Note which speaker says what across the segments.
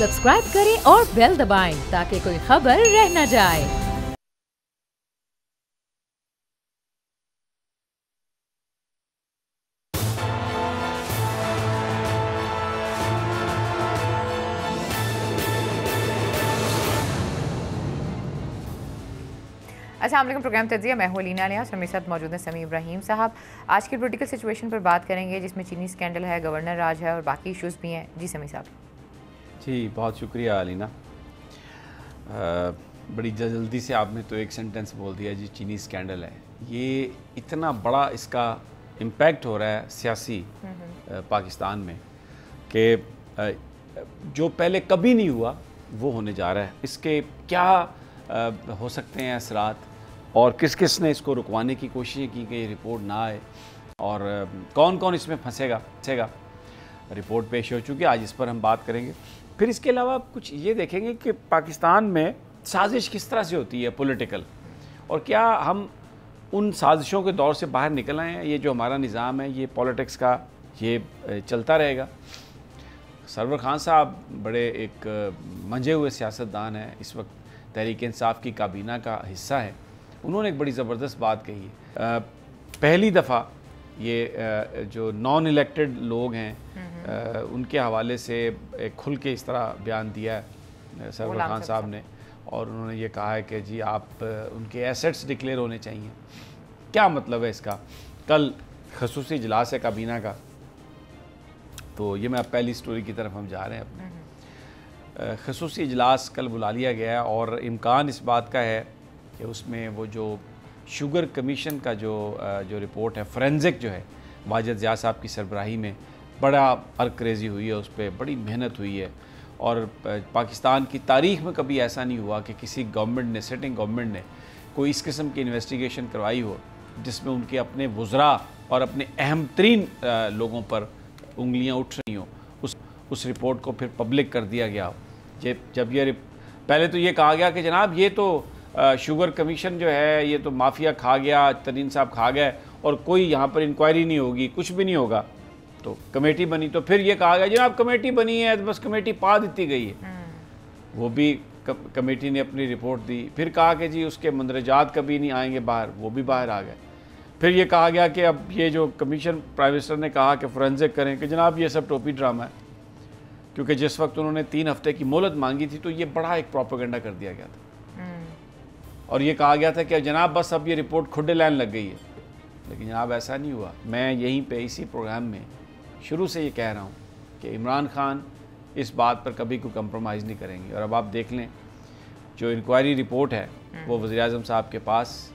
Speaker 1: Subscribe करें और bell दबाएं ताकि कोई खबर रह न जाए।
Speaker 2: अस्सलाम वालेकुम। प्रोग्राम तज्जिया, मैं हूं अलीना लियास और मेरे साथ मौजूद हैं समी इब्राहिम साहब। आज की पॉलिटिकल सिचुएशन पर बात करेंगे जिसमें चीनी स्कैंडल है, गवर्नर राज है और बाकी इश्यूज़ भी हैं। जी समी साहब।
Speaker 3: जी बहुत शुक्रिया अलीना। बड़ी जल्दी से आपने तो एक सेंटेंस बोल दिया जी, चीनी स्कैंडल है। ये इतना बड़ा इसका इम्पैक्ट हो रहा है सियासी पाकिस्तान में कि जो पहले कभी नहीं हुआ वो होने जा रहा है। इसके क्या हो सकते हैं असरात और किस किस ने इसको रुकवाने की कोशिशें की कि ये रिपोर्ट ना आए और कौन कौन इसमें फंसेगा। रिपोर्ट पेश हो चुकी है, आज इस पर हम बात करेंगे। फिर इसके अलावा कुछ ये देखेंगे कि पाकिस्तान में साजिश किस तरह से होती है पॉलिटिकल, और क्या हम उन साजिशों के दौर से बाहर निकल आए हैं। ये जो हमारा निज़ाम है ये पॉलिटिक्स का ये चलता रहेगा। सरवर खान साहब बड़े एक मंझे हुए सियासतदान हैं, इस वक्त तहरीक इंसाफ की काबीना का हिस्सा है। उन्होंने एक बड़ी ज़बरदस्त बात कही है। पहली दफ़ा ये जो नॉन इलेक्टेड लोग हैं उनके हवाले से एक खुल के इस तरह बयान दिया है सरवर खान साहब ने, और उन्होंने ये कहा है कि जी आप उनके एसेट्स डिक्लेयर होने चाहिए। क्या मतलब है इसका? कल खसूसी इजलास है काबीना का, तो ये मैं पहली स्टोरी की तरफ हम जा रहे हैं अपने। खसूसी इजलास कल बुला लिया गया है और इम्कान इस बात का है कि उसमें वो जो शुगर कमीशन का जो रिपोर्ट है, फोरेंसिक जो है, वाजिद ज़िया साहब की सरबराही में बड़ा अर्करेज़ी हुई है, उस पर बड़ी मेहनत हुई है। और पाकिस्तान की तारीख़ में कभी ऐसा नहीं हुआ कि किसी गवर्नमेंट ने, सिटिंग गवर्नमेंट ने कोई इस किस्म की इन्वेस्टिगेशन करवाई हो जिसमें उनके अपने वज़रा और अपने अहम तरीन लोगों पर उंगलियां उठ रही हों। उस रिपोर्ट को फिर पब्लिक कर दिया गया। जब ये पहले तो ये कहा गया कि जनाब ये तो शुगर कमीशन जो है ये तो माफिया खा गया, तरीन साहब खा गए और कोई यहाँ पर इंक्वायरी नहीं होगी, कुछ भी नहीं होगा। तो कमेटी बनी, तो फिर ये कहा गया जनाब कमेटी बनी है तो बस कमेटी पा दी गई है। वो भी कमेटी ने अपनी रिपोर्ट दी। फिर कहा कि जी उसके मंदरजात कभी नहीं आएंगे बाहर, वो भी बाहर आ गए। फिर ये कहा गया कि अब ये जो कमीशन प्राइम मिनिस्टर ने कहा कि फोरेंसिक करें, कि जनाब ये सब टोपी ड्रामा है, क्योंकि जिस वक्त उन्होंने 3 हफ्ते की मोहलत मांगी थी तो ये बड़ा एक प्रोपेगेंडा कर दिया गया था और ये कहा गया था कि जनाब बस अब ये रिपोर्ट खुडे लाइन लग गई है। लेकिन जनाब ऐसा नहीं हुआ। मैं यहीं पे इसी प्रोग्राम में शुरू से ये कह रहा हूँ कि इमरान खान इस बात पर कभी कोई कंप्रोमाइज़ नहीं करेंगे। और अब आप देख लें जो इंक्वायरी रिपोर्ट है वो वज़ीर-ए-आज़म साहब के पास,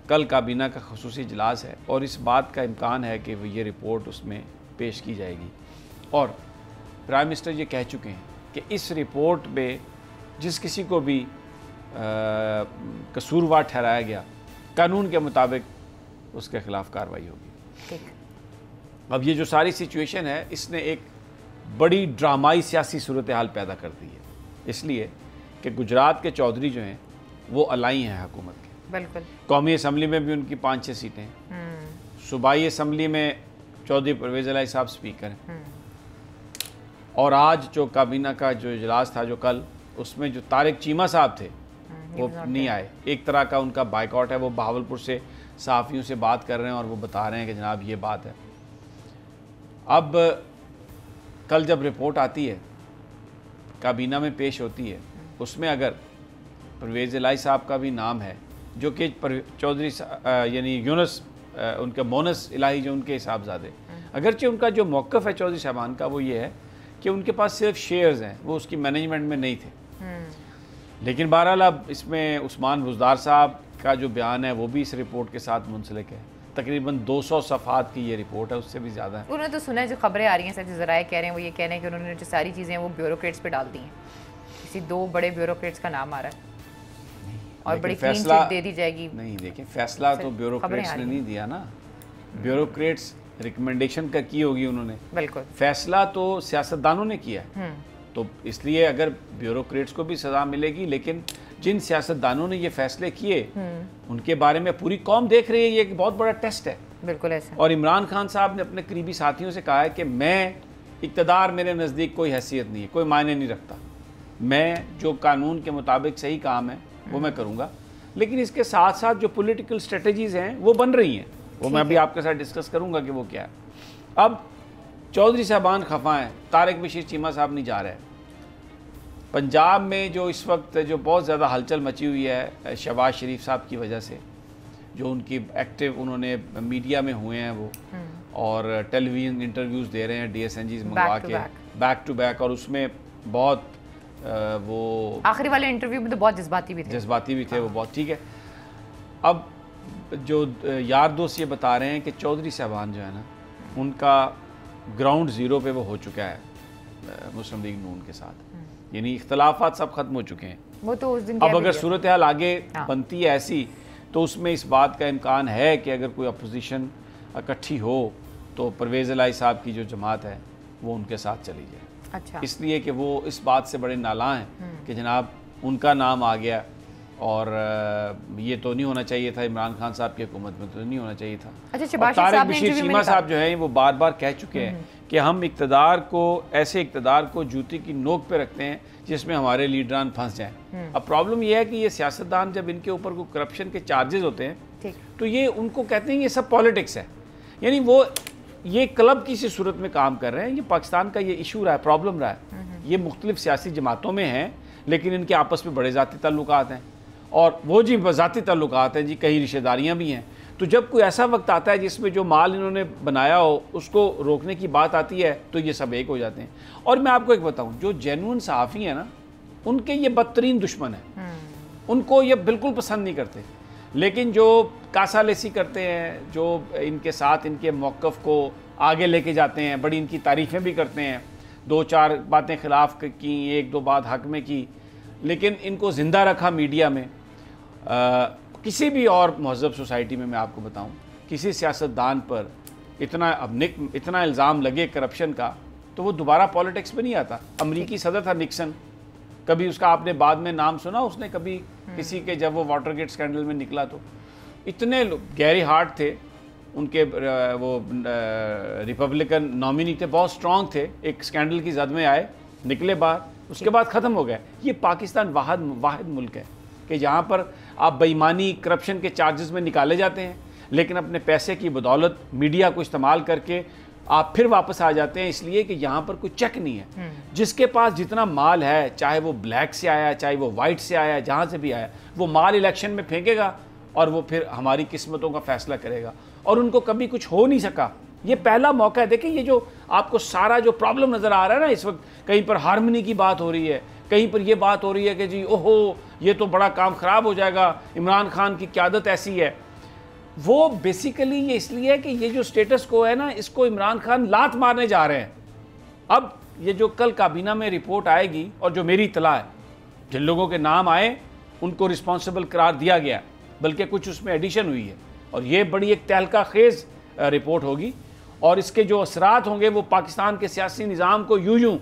Speaker 3: कल काबीना का खसूसी इजलास है और इस बात का इम्कान है कि ये रिपोर्ट उसमें पेश की जाएगी। और प्राइम मिनिस्टर ये कह चुके हैं कि इस रिपोर्ट में जिस किसी को भी कसूरवार ठहराया गया, कानून के मुताबिक उसके ख़िलाफ़ कार्रवाई होगी। अब ये जो सारी सिचुएशन है इसने एक बड़ी ड्रामाई सियासी सूरत हाल पैदा कर दी है, इसलिए कि गुजरात के चौधरी जो हैं वो अलाई हैं हुकूमत के। बिल्कुल। कौमी असम्बली में भी उनकी 5-6 सीटें हैं। सूबाई असम्बली में चौधरी परवेज़ इलाही साहब स्पीकर हैं। और आज जो काबीना का जो इजलास था जो कल, उसमें जो तारिक चीमा साहब थे वो नहीं आए। एक तरह का उनका बाइकआउट है। वो बहावलपुर से सहाफ़ियों से बात कर रहे हैं और वो बता रहे हैं कि जनाब ये बात है। अब कल जब रिपोर्ट आती है, काबीना में पेश होती है, उसमें अगर परवेज़ इलाही साहब का भी नाम है, जो कि चौधरी यानी यूनुस उनके मोनस इलाही जो उनके हिसाबजादे, अगरचे उनका जो मौक़िफ़ है चौधरी साहबान का वो ये है कि उनके पास सिर्फ शेयर्स हैं, वो उसकी मैनेजमेंट में नहीं थे। लेकिन बहरहाल अब इसमें उस्मान बुज़दार साहब का जो बयान है वो भी इस रिपोर्ट के साथ मुंसलिक है। तकरीबन 200 सफ़हात की ये रिपोर्ट है, उससे भी ज़्यादा है।
Speaker 2: उन्होंने तो सुना है, जो खबरें आ रही हैं, जो ज़राए कह रहे हैं वो ये कह रहे हैं कि उन्होंने जो सारी चीज़ें वो ब्यूरोक्रेट्स पे डाल दी हैं। किसी 2 बड़े ब्यूरोक्रेट्स का नाम आ रहा है और बड़ी क्लीन चिट दे दी जाएगी।
Speaker 3: नहीं, देखिए फैसला तो ब्यूरोक्रेट्स ने नहीं दिया ना, ब्यूरोक्रेट्स रिकमेंडेशन का की होगी उन्होंने। बिल्कुल। फैसला तो सियासतदानों ने किया है, तो इसलिए अगर ब्यूरोक्रेट्स को भी सज़ा मिलेगी, लेकिन जिन सियासतदानों ने ये फैसले किए उनके बारे में पूरी कौम देख रही है। ये एक बहुत बड़ा टेस्ट है। बिल्कुल ऐसा। और इमरान खान साहब ने अपने करीबी साथियों से कहा है कि मैं इक़्तिदार, मेरे नज़दीक कोई हैसियत नहीं है, कोई मायने नहीं रखता। मैं जो कानून के मुताबिक सही काम है वो मैं करूँगा, लेकिन इसके साथ साथ जो पॉलिटिकल स्ट्रेटजीज़ हैं वो बन रही हैं, वो मैं अभी आपके साथ डिस्कस करूँगा कि वो क्या है। अब चौधरी साहबान खफा हैं, तारिक बशीर चीमा साहब नहीं जा रहे। पंजाब में जो इस वक्त जो बहुत ज़्यादा हलचल मची हुई है शहबाज शरीफ साहब की वजह से, जो उनकी एक्टिव उन्होंने मीडिया में हुए हैं वो, और टेलीविज़न इंटरव्यूज़ दे रहे हैं DSNGs मंगवा के बैक टू बैक, और उसमें बहुत वो
Speaker 2: आखिरी वाले इंटरव्यू में तो बहुत जज्बाती भी थे
Speaker 3: वो बहुत ठीक है। अब जो यार दोस्त ये बता रहे हैं कि चौधरी साहबान जो है ना, उनका ग्राउंड ज़ीरो पे वो हो चुका है मुस्लिम लीग नून के साथ, यानी इख्तलाफात सब खत्म हो चुके हैं।
Speaker 2: वो तो उस दिन
Speaker 3: अब अगर सूरत हाल आगे बनती है ऐसी, तो उसमें इस बात का इम्कान है कि अगर कोई अपोजिशन इकट्ठी हो तो परवेज़ इलाही साहब की जो जमात है वो उनके साथ चली जाए।
Speaker 2: अच्छा।
Speaker 3: इसलिए कि वो इस बात से बड़े नाला हैं कि जनाब उनका नाम आ गया, और ये तो नहीं होना चाहिए था, इमरान खान साहब की हुकूमत में तो नहीं होना चाहिए था।
Speaker 2: अच्छा,
Speaker 3: तारिक बशीर चीमा साहब जो है वो बार बार कह चुके हैं कि हम इक़्तिदार को, ऐसे इक़्तिदार को जूती की नोक पे रखते हैं जिसमें हमारे लीडरान फंस जाएं। अब प्रॉब्लम ये है कि ये सियासतदान जब इनके ऊपर कोई करप्शन के चार्जेस होते हैं तो ये उनको कहते हैं ये सब पॉलिटिक्स है, यानी वो ये क्लब की सी सूरत में काम कर रहे हैं। ये पाकिस्तान का ये इशू रहा है, प्रॉब्लम रहा है। ये मुख्तलिफ सियासी जमातों में हैं, लेकिन इनके आपस में बड़े ज़ाती ताल्लुकात हैं, और वो जी ज़ाती ताल्लुकात हैं जी, कई रिश्तेदारियाँ भी हैं। तो जब कोई ऐसा वक्त आता है जिसमें जो माल इन्होंने बनाया हो उसको रोकने की बात आती है तो ये सब एक हो जाते हैं। और मैं आपको एक बताऊं, जो जेन्युइन सहाफ़ी हैं ना, उनके ये बदतरीन दुश्मन है, उनको ये बिल्कुल पसंद नहीं करते, लेकिन जो कासालेसी करते हैं, जो इनके साथ इनके मौक़िफ़ को आगे लेके जाते हैं, बड़ी इनकी तारीफ़ें भी करते हैं, 2-4 बातें ख़िलाफ़ की, 1-2 बात हक़ में की, लेकिन इनको ज़िंदा रखा मीडिया में। किसी भी और महज़ब सोसाइटी में मैं आपको बताऊं, किसी सियासतदान पर इतना इल्ज़ाम लगे करप्शन का तो वो दोबारा पॉलिटिक्स में नहीं आता। अमरीकी सदर था निक्सन, कभी उसका आपने बाद में नाम सुना उसने कभी किसी के, जब वो वाटरगेट स्कैंडल में निकला तो इतने गैरी हार्ट थे उनके, वो रिपब्लिकन नॉमिनी थे, बहुत स्ट्रॉन्ग थे, एक स्कैंडल की जद में आए, निकले बाहर, उसके बाद ख़त्म हो गया। ये पाकिस्तान वाहिद मुल्क है कि जहाँ पर आप बेईमानी करप्शन के चार्जेस में निकाले जाते हैं, लेकिन अपने पैसे की बदौलत मीडिया को इस्तेमाल करके आप फिर वापस आ जाते हैं, इसलिए कि यहाँ पर कोई चेक नहीं है। जिसके पास जितना माल है, चाहे वो ब्लैक से आया, चाहे वो वाइट से आया, जहाँ से भी आया, वो माल इलेक्शन में फेंकेगा और वो फिर हमारी किस्मतों का फैसला करेगा, और उनको कभी कुछ हो नहीं सका। ये पहला मौका है। देखिए, ये जो आपको सारा जो प्रॉब्लम नज़र आ रहा है ना इस वक्त, कहीं पर हार्मनी की बात हो रही है, कहीं पर ये बात हो रही है कि जी ओहो ये तो बड़ा काम ख़राब हो जाएगा, इमरान खान की क़यादत ऐसी है। वो बेसिकली ये इसलिए है कि ये जो स्टेटस को है ना, इसको इमरान खान लात मारने जा रहे हैं। अब ये जो कल काबीना में रिपोर्ट आएगी, और जो मेरी इत्तला है, जिन लोगों के नाम आए उनको रिस्पॉन्सिबल करार दिया गया, बल्कि कुछ उसमें एडिशन हुई है, और ये बड़ी एक तहलका खेज़ रिपोर्ट होगी, और इसके जो असरात होंगे वो पाकिस्तान के सियासी निज़ाम को यूं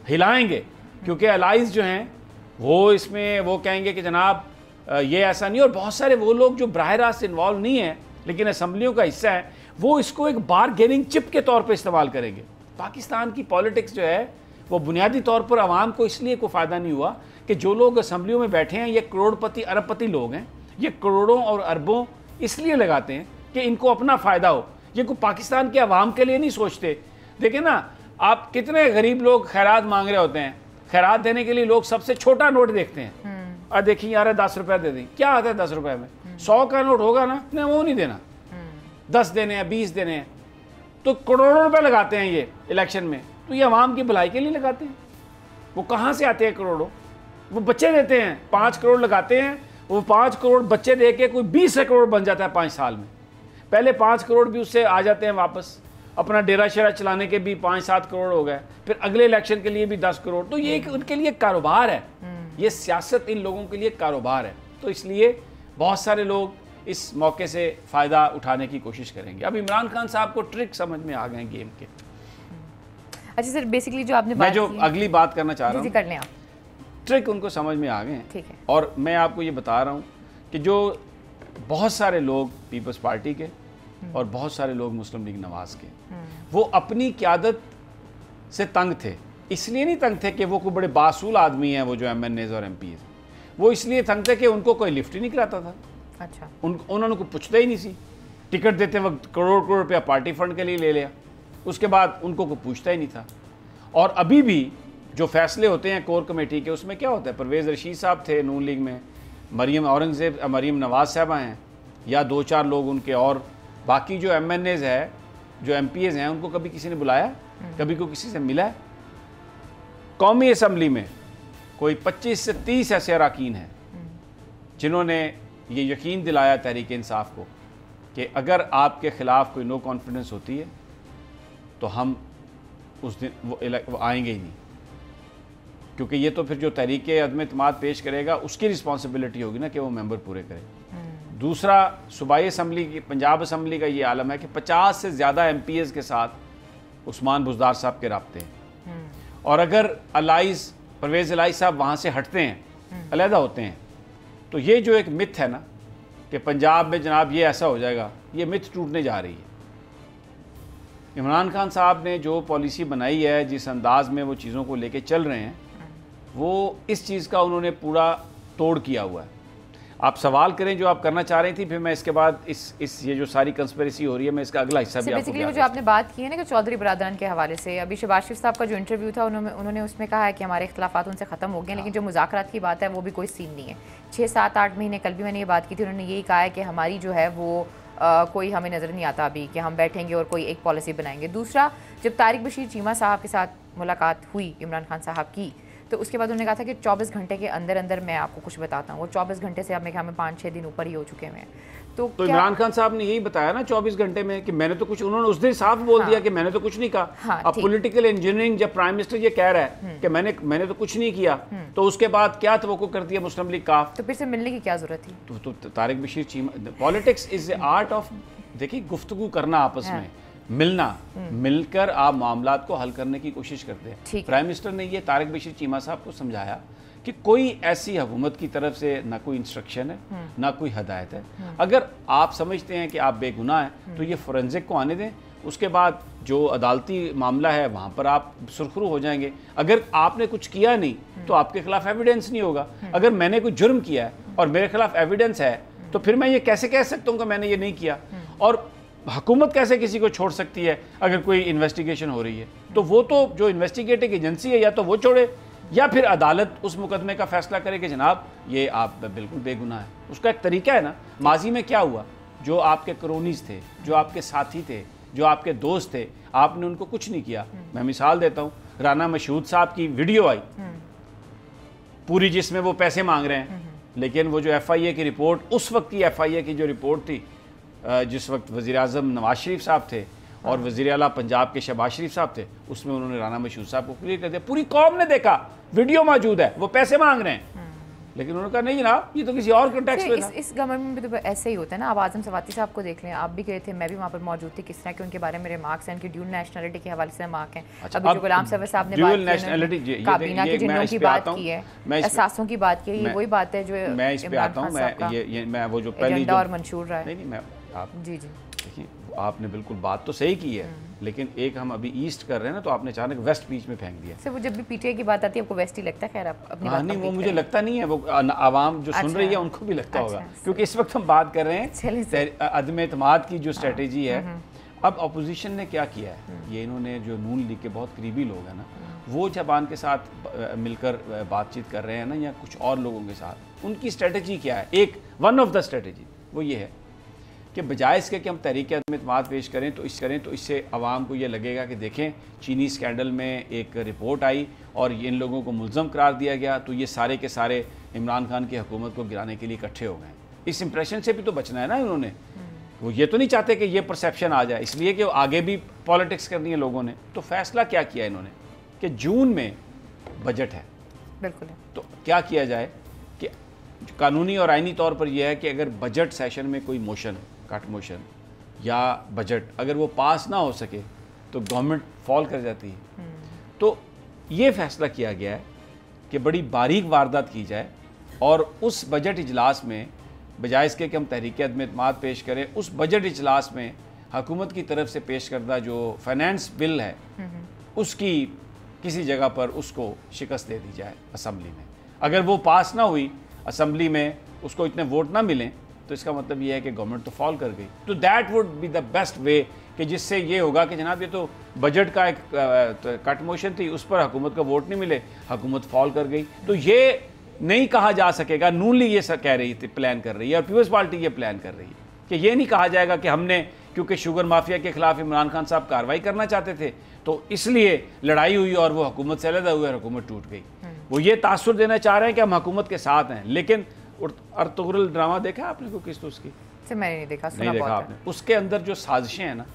Speaker 3: हिलाएंगे, क्योंकि अलाइज जो हैं वो इसमें वो कहेंगे कि जनाब ये ऐसा नहीं। और बहुत सारे वो लोग जो बराह रास्त इन्वॉल्व नहीं हैं लेकिन असम्बलियों का हिस्सा है, वो इसको एक बारगेनिंग चिप के तौर पे इस्तेमाल करेंगे। पाकिस्तान की पॉलिटिक्स जो है वो बुनियादी तौर पर आवाम को इसलिए कोई फ़ायदा नहीं हुआ कि जो लोग असम्बलियों में बैठे हैं ये करोड़पति अरबपति लोग हैं, ये करोड़ों और अरबों इसलिए लगाते हैं कि इनको अपना फ़ायदा हो, ये कोई पाकिस्तान के अवाम के लिए नहीं सोचते। देखिए ना, आप कितने गरीब लोग खैरात मांग रहे होते हैं, खैरात देने के लिए लोग सबसे छोटा नोट देखते हैं, और देखिए यार 10 रुपये दे दें, क्या आता है 10 रुपये में, 100 का नोट होगा ना, नहीं वो नहीं देना, 10 देने हैं, 20 देने हैं, तो करोड़ों रुपए लगाते हैं ये इलेक्शन में। तो ये अवाम की भलाई के लिए लगाते हैं। वो कहाँ से आते हैं करोड़ों? वो बच्चे देते हैं, 5 करोड़ लगाते हैं, वो 5 करोड़ बच्चे दे के कोई 20 करोड़ बन जाता है 5 साल में। पहले 5 करोड़ भी उससे आ जाते हैं वापस, अपना डेरा शेरा चलाने के भी 5-7 करोड़ हो गए, फिर अगले इलेक्शन के लिए भी 10 करोड़। तो ये उनके लिए कारोबार है, ये सियासत इन लोगों के लिए कारोबार है। तो इसलिए बहुत सारे लोग इस मौके से फ़ायदा उठाने की कोशिश करेंगे। अब इमरान खान साहब को ट्रिक समझ में आ गए गेम के।
Speaker 2: अच्छा सर, बेसिकली जो आपने
Speaker 3: मैं जो अगली बात करना चाह रहा हूँ,
Speaker 2: कर लें आप,
Speaker 3: ट्रिक उनको समझ में आ गए हैं।
Speaker 2: ठीक है।
Speaker 3: और मैं आपको ये बता रहा हूँ कि जो बहुत सारे लोग पीपल्स पार्टी के और बहुत सारे लोग मुस्लिम लीग नवाज के, वो अपनी क़यादत से तंग थे, इसलिए नहीं तंग थे कि वो कोई बड़े बासूल आदमी हैं वो जो MNAs और MPs, वो इसलिए तंग थे कि उनको कोई लिफ्ट ही नहीं कराता था।
Speaker 2: अच्छा,
Speaker 3: उन्होंने को पूछते ही नहीं सी। टिकट देते वक्त करोड़ करोड़ रुपया पार्टी फंड के लिए ले लिया, उसके बाद उनको कोई पूछता ही नहीं था। और अभी भी जो फैसले होते हैं कोर कमेटी के, उसमें क्या होता है, परवेज़ रशीद साहब थे नून लीग में, मरीम नवाज़ साहबा हैं, या 2-4 लोग उनके, और बाकी जो MNAs है, जो MPs हैं, उनको कभी किसी ने बुलाया, कभी को किसी से मिला है? कौमी असम्बली में कोई 25 से 30 ऐसे अरकान हैं जिन्होंने ये यकीन दिलाया तहरीक इंसाफ को कि अगर आपके ख़िलाफ़ कोई नो कॉन्फिडेंस होती है तो हम उस दिन वो आएंगे ही नहीं, क्योंकि ये तो फिर जो तहरीक अदम इत्माद पेश करेगा उसकी रिस्पॉन्सिबिलिटी होगी ना कि वो मेंबर पूरे करे। दूसरा, सूबाई असम्बली की, पंजाब असम्बली का ये आलम है कि 50 से ज़्यादा MPs के साथ उस्मान बुज़दार साहब के राब्ते हैं, और अगर परवेज़ इलाही साहब वहाँ से हटते हैं, अलहदा होते हैं, तो ये जो एक मिथ है ना कि पंजाब में जनाब ये ऐसा हो जाएगा, ये मिथ टूटने जा रही है। इमरान खान साहब ने जो पॉलिसी बनाई है, जिस अंदाज में वो चीज़ों को लेके चल रहे हैं, वो इस चीज़ का उन्होंने पूरा तोड़ किया हुआ है। आप सवाल करें जो आप करना चाह रही थी, फिर मैं इसके बाद ये जो सारी कंस्पिरेसी हो रही है, मैं इसका अगला हिस्सा भी आपको
Speaker 2: जो आपने बात की है ना कि चौधरी बरादरान के हवाले से, अभी शहबाज शरीफ साहब का जो इंटरव्यू था, उन्होंने उसमें कहा है कि हमारे इख्तिलाफात उनसे ख़त्म हो गए, लेकिन जो मुज़ाकरात की बात है वो भी कोई सीन नहीं है। 6-7-8 महीने, कल भी मैंने ये बात की थी, उन्होंने यही कहा है कि हमारी जो है वो कोई हमें नज़र नहीं आता अभी कि हम बैठेंगे और कोई एक पॉलिसी बनाएंगे। दूसरा, जब तारिक बशीर चीमा साहब के साथ मुलाकात हुई इमरान खान साहब की, तो उसके बाद उन्होंने कहा था कि 24 घंटे के अंदर अंदर मैं आपको कुछ बताता हूँ। वो 24 घंटे से अब मेरे ख्याल में 5-6 दिन ऊपर ही हो चुके हैं। तो
Speaker 3: इमरान खान साहब ने यही बताया ना 24 घंटे में कि मैंने तो कुछ, उन्होंने उस दिन साफ बोल दिया कि मैंने तो कुछ नहीं कहा। अब पॉलिटिकल इंजीनियरिंग जब प्राइम मिनिस्टर ये कह रहा है कि मैंने तो कुछ नहीं किया, तो उसके बाद क्या तवक्को कर दिया मुस्लिम लीग काफ?
Speaker 2: तो फिर से मिलने की क्या जरूरत थी?
Speaker 3: तो Tariq Bashir Cheema, politics is the art of, देखिए, गुफ्तगू करना आपस में, मिलना, मिलकर आप मामलात को हल करने की कोशिश करते हैं। प्राइम मिनिस्टर ने ये तारिक बशीर चीमा साहब को समझाया कि कोई ऐसी हुकूमत की तरफ से ना कोई इंस्ट्रक्शन है, ना कोई हदायत है। अगर आप समझते हैं कि आप बेगुनाह हैं तो ये फोरेंसिक को आने दें, उसके बाद जो अदालती मामला है वहाँ पर आप सुरखरू हो जाएंगे। अगर आपने कुछ किया नहीं तो आपके खिलाफ एविडेंस नहीं होगा। अगर मैंने कोई जुर्म किया है और मेरे खिलाफ एविडेंस है तो फिर मैं ये कैसे कह सकता हूँ कि मैंने ये नहीं किया? और हुकूमत कैसे किसी को छोड़ सकती है अगर कोई इन्वेस्टिगेशन हो रही है? तो वो तो जो इन्वेस्टिगेटिंग एजेंसी है या तो वो छोड़े या फिर अदालत उस मुकदमे का फैसला करे कि जनाब ये आप बिल्कुल बेगुनाह है। उसका एक तरीका है ना। माजी में क्या हुआ, जो आपके करोनीज थे, जो आपके साथी थे, जो आपके दोस्त थे, आपने उनको कुछ नहीं किया। मैं मिसाल देता हूँ, राना मशहूद साहब की वीडियो आई पूरी, जिसमें वो पैसे मांग रहे हैं, लेकिन वो जो FIA की रिपोर्ट, उस वक्त की FIA की जो रिपोर्ट थी, जिस वक्त वज़ीर आज़म नवाज शरीफ साहब थे और वज़ीर आला पंजाब के शहबाज शरीफ साहब थे, उसमें उन्होंने राना मशहूद साहब को क्लियर कर दिया। पूरी कौम ने देखा, वीडियो मौजूद है, वो पैसे मांग रहे हैं, लेकिन उन्होंने कहा नहीं जनाब, ये तो किसी और कंटेक्स्ट में था।
Speaker 2: इस गवर्नमेंट में तो ऐसे ही होता है ना। अब आज़म सवाती साहब को देख लें, आप भी गए थे, मैं भी वहाँ पर मौजूद थी, किस तरह के उनके बारे में रिमार्क्स हैं, उनकी ड्यूल नेशनलिटी के हवाले से रिमार्क हैं। अभी जो गुलाम सरवर साहब ने काबीना के जिन्हों की बात की है, एहसासों की बात की है, ये वही बात है जो
Speaker 3: मैं इस पे आता हूँ। मैं वो जो पहली
Speaker 2: और मंशूर रहा है।
Speaker 3: नहीं, मैं आप
Speaker 2: जी
Speaker 3: देखिए, आपने बिल्कुल बात तो सही की है, लेकिन एक हम अभी ईस्ट कर रहे हैं ना, तो आपने अचानक वेस्ट बीच में फेंक दिया।
Speaker 2: सर, वो जब भी PTI की बात आती है आपको वेस्ट ही लगता है? खैर, आप अपनी बात
Speaker 3: नहीं, वो मुझे लगता नहीं है, वो आवाम जो सुन रही है उनको भी लगता होगा, क्योंकि इस वक्त हम बात कर रहे हैं अदम एतमाद की जो स्ट्रेटेजी है। अब अपोजिशन ने क्या किया है, ये इन्होंने जो नून लीग के बहुत करीबी लोग हैं ना, वो जबान के साथ मिलकर बातचीत कर रहे हैं ना, या कुछ और लोगों के साथ, उनकी स्ट्रेटेजी क्या है? एक वन ऑफ द स्ट्रेटेजी वो ये है कि बजाय इसके कि हम तहरीक अदम इत्माद पेश करें तो इससे आवाम को ये लगेगा कि देखें, चीनी स्कैंडल में एक रिपोर्ट आई और इन लोगों को मुल्ज़म करार दिया गया, तो ये सारे के सारे इमरान खान की हुकूमत को गिराने के लिए इकट्ठे हो गए। इस इंप्रेशन से भी तो बचना है ना उन्होंने। वो ये तो नहीं चाहते कि ये परसेप्शन आ जाए, इसलिए कि आगे भी पॉलिटिक्स करनी है लोगों ने। तो फैसला क्या किया इन्होंने कि जून में बजट है,
Speaker 2: बिल्कुल,
Speaker 3: तो क्या किया जाए कि कानूनी और आइनी तौर पर यह है कि अगर बजट सेशन में कोई मोशन, कट मोशन या बजट अगर वो पास ना हो सके तो गवर्नमेंट फॉल कर जाती है। तो ये फैसला किया गया है कि बड़ी बारीक वारदात की जाए और उस बजट इजलास में, बजाय इसके कि हम तहरीक अदम इत्माद पेश करें, उस बजट इजलास में हुकूमत की तरफ से पेश करदा जो फाइनेंस बिल है उसकी किसी जगह पर उसको शिकस्त दे दी जाए असम्बली में। अगर वो पास ना हुई असम्बली में, उसको इतने वोट ना मिलें, तो इसका मतलब ये है कि गवर्नमेंट तो फॉल कर गई। तो that would be the best way कि जिससे ये होगा कि जनाब ये तो बजट का एक कट मोशन थी, उस पर हुकूमत का वोट नहीं मिले, हुकूमत फॉल कर गई। तो ये नहीं कहा जा सकेगा, नून लीग ये कह रही थी, प्लान कर रही है, और पीपल्स पार्टी ये प्लान कर रही है कि ये नहीं कहा जाएगा कि हमने क्योंकि शुगर माफिया के खिलाफ इमरान खान साहब कार्रवाई करना चाहते थे तो इसलिए लड़ाई हुई और वो हुकूमत से अलग हुई और हुकूमत टूट गई। वो ये तासुर देना चाह रहे हैं कि हम हुकूमत के साथ हैं, लेकिन अर्तुगरुल ड्रामा देखा आपने कोई किस्त उसकी?
Speaker 2: मैंने नहीं देखा,
Speaker 3: नहीं देखा आपने। उसके अंदर जो साजिशें हैं ना,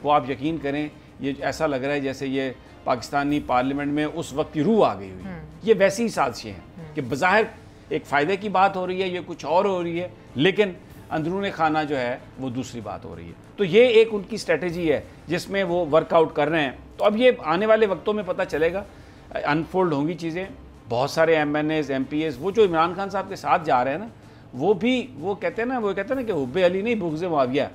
Speaker 3: वो आप यकीन करें, ये ऐसा लग रहा है जैसे ये पाकिस्तानी पार्लियामेंट में उस वक्त की रूह आ गई हुई। ये वैसी ही साजिशें हैं कि बज़ाहिर एक फ़ायदे की बात हो रही है, ये कुछ और हो रही है, लेकिन अंदरूनी खाना जो है वो दूसरी बात हो रही है। तो ये एक उनकी स्ट्रेटजी है जिसमें वो वर्कआउट कर रहे हैं। तो अब ये आने वाले वक्तों में पता चलेगा, अनफोल्ड होंगी चीज़ें। बहुत सारे MNAs MPAs वो जो इमरान खान साहब के साथ जा रहे हैं ना, वो भी वो कहते हैं ना कि हुब्बे अली नहीं बुग़्ज़े मुआविया,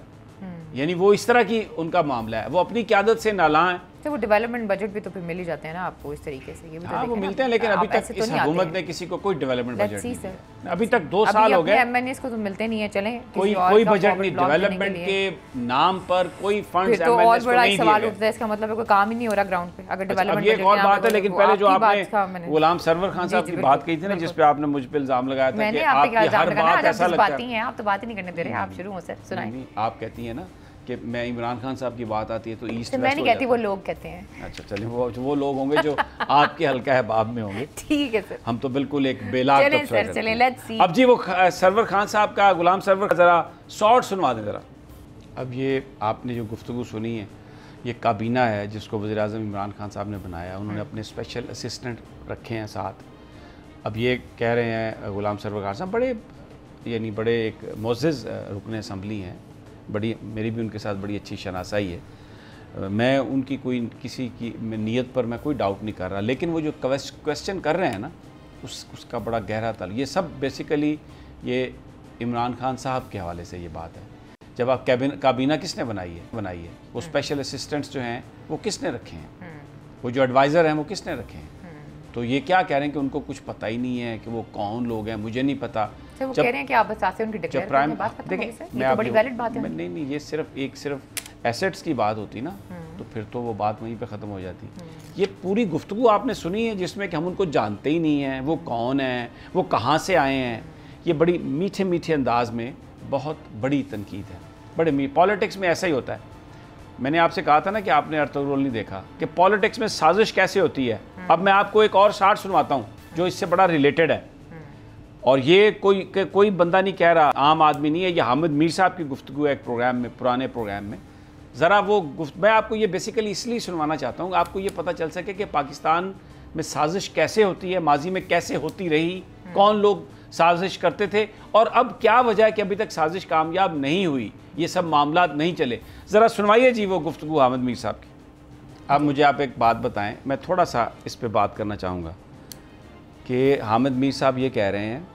Speaker 3: यानी वो इस तरह की उनका मामला है। वो अपनी क़यादत से नालां हैं।
Speaker 2: तो वो डेवलपमेंट बजट भी तो फिर मिल ही जाते हैं ना आपको इस तरीके से, ये भी
Speaker 3: हाँ, वो मिलते हैं, लेकिन अभी तक इस हुकूमत ने किसी को कोई डेवलपमेंट बजट नहीं दिया। अभी तक 2 साल हो गए,
Speaker 2: MNAs को तो मिलते नहीं है। चलें,
Speaker 3: कोई बजट नहीं, डेवलपमेंट के नाम पर कोई फंड्स
Speaker 2: तो और बड़ा एक सवाल उठता है, इसका मतलब है कोई काम ही नहीं हो रहा ग्राउंड पे। अगर डेवलपमेंट
Speaker 3: ये एक और बात है, लेकिन पहले जो आपने गुलाम सरवर खान साहब की बात कही थी ना, जिस पे आपने मुझ पे इल्जाम लगाया था कि आपकी हर बात ऐसा लगता है,
Speaker 2: आप तो बात ही नहीं करने दे रहे, आप शुरू हो सर सुनाएं।
Speaker 3: आप कहती हैं ना कि मैं इमरान खान साहब की बात आती है तो ईस्ट
Speaker 2: मैं नहीं कहती, वो लोग कहते हैं।
Speaker 3: अच्छा चलिए, वो लोग होंगे जो आपके हल्का है बाब में होंगे।
Speaker 2: ठीक है सर,
Speaker 3: हम तो बिल्कुल एक बेलाग
Speaker 2: चलें लेट्स सी।
Speaker 3: अब जी वो सरवर खान साहब का, गुलाम सरवर का ज़रा शॉर्ट सुनवा दें ज़रा। अब ये आपने जो गुफ्तगू सुनी है, ये काबीना है जिसको वज़ीर-ए-आज़म इमरान खान साहब ने बनाया। उन्होंने अपने स्पेशल असिस्टेंट रखे हैं साथ। अब ये कह रहे हैं गुलाम सरवर खान साहब बड़े एक मोअज़्ज़ज़ रुकन असम्बली हैं, बड़ी मेरी भी उनके साथ बड़ी अच्छी शनासाई है। मैं उनकी कोई किसी की नीयत पर मैं कोई डाउट नहीं कर रहा, लेकिन वो जो क्वेश्चन कर रहे हैं ना, उसका बड़ा गहरा तल, ये सब बेसिकली ये इमरान खान साहब के हवाले से ये बात है। जब आप काबीना किसने बनाई है, वो स्पेशल असिस्टेंट्स जो हैं वो किसने रखे हैं, वो जो एडवाइज़र हैं वो किसने रखे हैं। तो ये क्या कह रहे हैं कि उनको कुछ पता ही नहीं है कि वो कौन लोग हैं, मुझे नहीं पता।
Speaker 2: वो कह रहे हैं कि आप बस आते हैं उनकी डिक्लेयर करने बात खत्म हो गई सर, ये तो बड़ी वैलिड बात है।
Speaker 3: नहीं, ये सिर्फ एसेट्स की बात होती ना, तो फिर तो वो बात वहीं पे ख़त्म हो जाती। ये पूरी गुफ्तगू आपने सुनी है जिसमें कि हम उनको जानते ही नहीं हैं, वो कौन है, वो कहाँ से आए हैं। ये बड़ी मीठे मीठे अंदाज में बहुत बड़ी तनकीद है। बड़े पॉलिटिक्स में ऐसा ही होता है। मैंने आपसे कहा था ना कि आपने अर्तुगरुल नहीं देखा कि पॉलिटिक्स में साजिश कैसे होती है। अब मैं आपको एक और शार्ट सुनवाता हूँ जो इससे बड़ा रिलेटेड है, और ये कोई बंदा नहीं कह रहा, आम आदमी नहीं है, ये हामिद मीर साहब की गुफ्तगू है एक प्रोग्राम में, पुराने प्रोग्राम में। ज़रा मैं आपको ये बेसिकली इसलिए सुनवाना चाहता हूँ, आपको ये पता चल सके कि पाकिस्तान में साजिश कैसे होती है, माजी में कैसे होती रही, कौन लोग साजिश करते थे, और अब क्या वजह है कि अभी तक साजिश कामयाब नहीं हुई, ये सब मामला नहीं चले। ज़रा सुनवाइए जी वो गुफ्तगू हामिद मीर साहब की। अब मुझे आप एक बात बताएं, मैं थोड़ा सा इस पे बात करना चाहूँगा कि हामिद मीर साहब ये कह रहे हैं